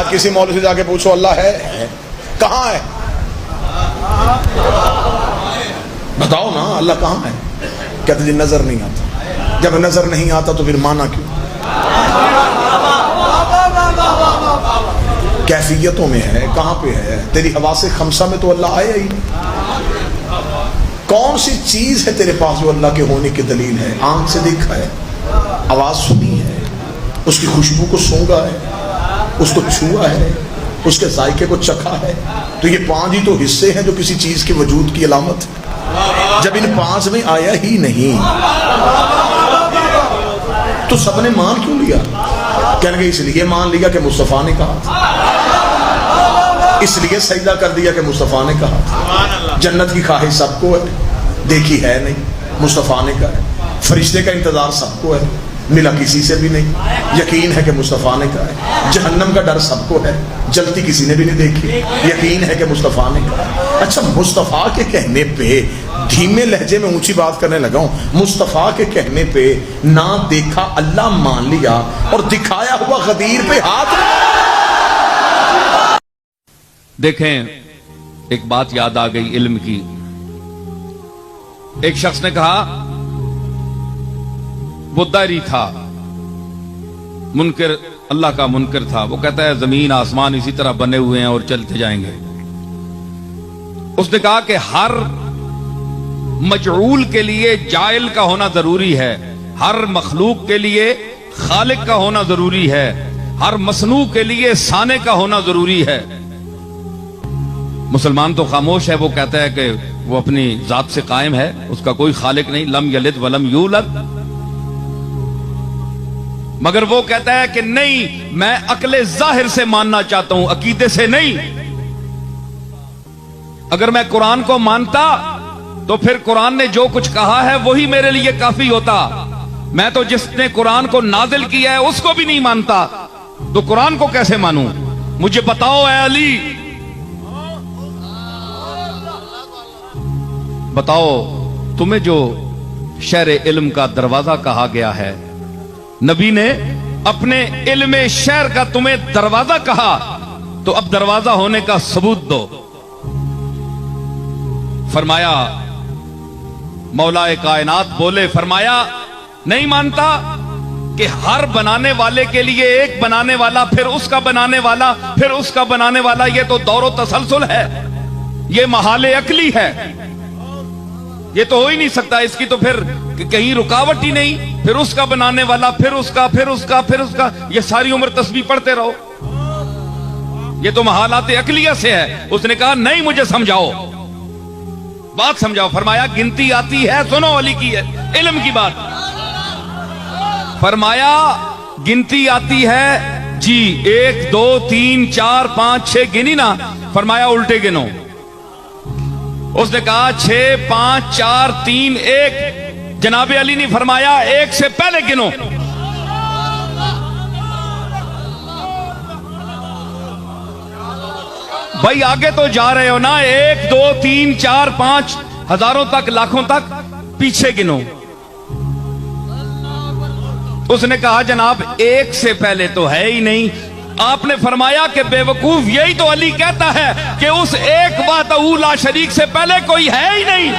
آج کسی مولوی سے جا کے پوچھو اللہ ہے کہاں ہے، بتاؤ نا اللہ کہاں ہے، کہتے جی نظر نہیں آتا۔ جب نظر نہیں آتا تو پھر مانا کیوں؟ کیفیتوں میں ہے، کہاں پہ ہے؟ تیری حواس خمسہ میں تو اللہ آیا ہی نہیں۔ کون سی چیز ہے تیرے پاس جو اللہ کے ہونے کی دلیل ہے؟ آنکھ سے دیکھا ہے، آواز سنی ہے، اس کی خوشبو کو سونگا ہے، اس کو چھوا ہے، اس کے ذائقے کو چکھا ہے۔ تو یہ 5 ہی تو حصے ہیں جو کسی چیز کے وجود کی علامت ہے۔ جب ان 5 میں آیا ہی نہیں تو سب نے مان کیوں لیا؟ کہنے گے اس لیے مان لیا کہ مصطفیٰ نے کہا تھا، اس لیے سجدہ کر دیا کہ مصطفیٰ نے کہا تھا۔ جنت کی خواہش سب کو ہے، دیکھی ہے نہیں، مصطفیٰ نے کہا ہے۔ فرشتے کا انتظار سب کو ہے، ملا کسی سے بھی نہیں، یقین ہے کہ مصطفیٰ نے کہا ہے۔ جہنم کا ڈر سب کو ہے، جلتی کسی نے بھی نہیں دیکھی، یقین ہے کہ مصطفیٰ نے کہا ہے۔ اچھا مصطفیٰ کے کہنے پہ دھیمے لہجے میں اونچی بات کرنے لگا ہوں، مصطفیٰ کے کہنے پہ نہ دیکھا اللہ مان لیا اور دکھایا ہوا غدیر پہ ہاتھ۔ دیکھیں ایک بات یاد آ گئی علم کی۔ ایک شخص نے کہا وہ داری تھا، منکر، اللہ کا منکر تھا، وہ کہتا ہے زمین آسمان اسی طرح بنے ہوئے ہیں اور چلتے جائیں گے۔ اس نے کہا کہ ہر مجعول کے لیے جائل کا ہونا ضروری ہے، ہر مخلوق کے لیے خالق کا ہونا ضروری ہے، ہر مصنوع کے لیے صانع کا ہونا ضروری ہے۔ مسلمان تو خاموش ہے، وہ کہتا ہے کہ وہ اپنی ذات سے قائم ہے، اس کا کوئی خالق نہیں، لم یلد ولم یولد۔ مگر وہ کہتا ہے کہ نہیں، میں عقل ظاہر سے ماننا چاہتا ہوں، عقیدے سے نہیں۔ اگر میں قرآن کو مانتا تو پھر قرآن نے جو کچھ کہا ہے وہی میرے لیے کافی ہوتا۔ میں تو جس نے قرآن کو نازل کیا ہے اس کو بھی نہیں مانتا، تو قرآن کو کیسے مانوں؟ مجھے بتاؤ اے علی، بتاؤ تمہیں جو شہر علم کا دروازہ کہا گیا ہے، نبی نے اپنے علم شہر کا تمہیں دروازہ کہا، تو اب دروازہ ہونے کا ثبوت دو۔ فرمایا مولا کائنات بولے، فرمایا نہیں مانتا کہ ہر بنانے والے کے لیے ایک بنانے والا، پھر اس کا بنانے والا، پھر اس کا بنانے والا، یہ تو دور و تسلسل ہے، یہ محال عقلی ہے، یہ تو ہو ہی نہیں سکتا، اس کی تو پھر کہیں رکاوٹ ہی نہیں، پھر اس کا بنانے والا، پھر اس کا، پھر اس کا، پھر اس کا، یہ ساری عمر تسبیح پڑھتے رہو، یہ تو محالات عقلیہ سے ہے۔ اس نے کہا نہیں، مجھے سمجھاؤ، بات سمجھاؤ۔ فرمایا گنتی آتی ہے، سنو علی کی ہے علم کی بات، فرمایا گنتی آتی ہے جی، 1 2 3 4 5 6 گنی نا، فرمایا الٹے گنو۔ اس نے کہا 6 5 4 3 1، جناب علی نے فرمایا 1 سے پہلے گنو۔ بھائی آگے تو جا رہے ہو نا، 1 2 3 4 5 ہزاروں تک، لاکھوں تک، پیچھے گنو۔ اس نے کہا جناب 1 سے پہلے تو ہے ہی نہیں۔ آپ نے فرمایا کہ بے وقوف، یہی تو علی کہتا ہے کہ اس ایک وحدہ لا شریک سے پہلے کوئی ہے ہی نہیں۔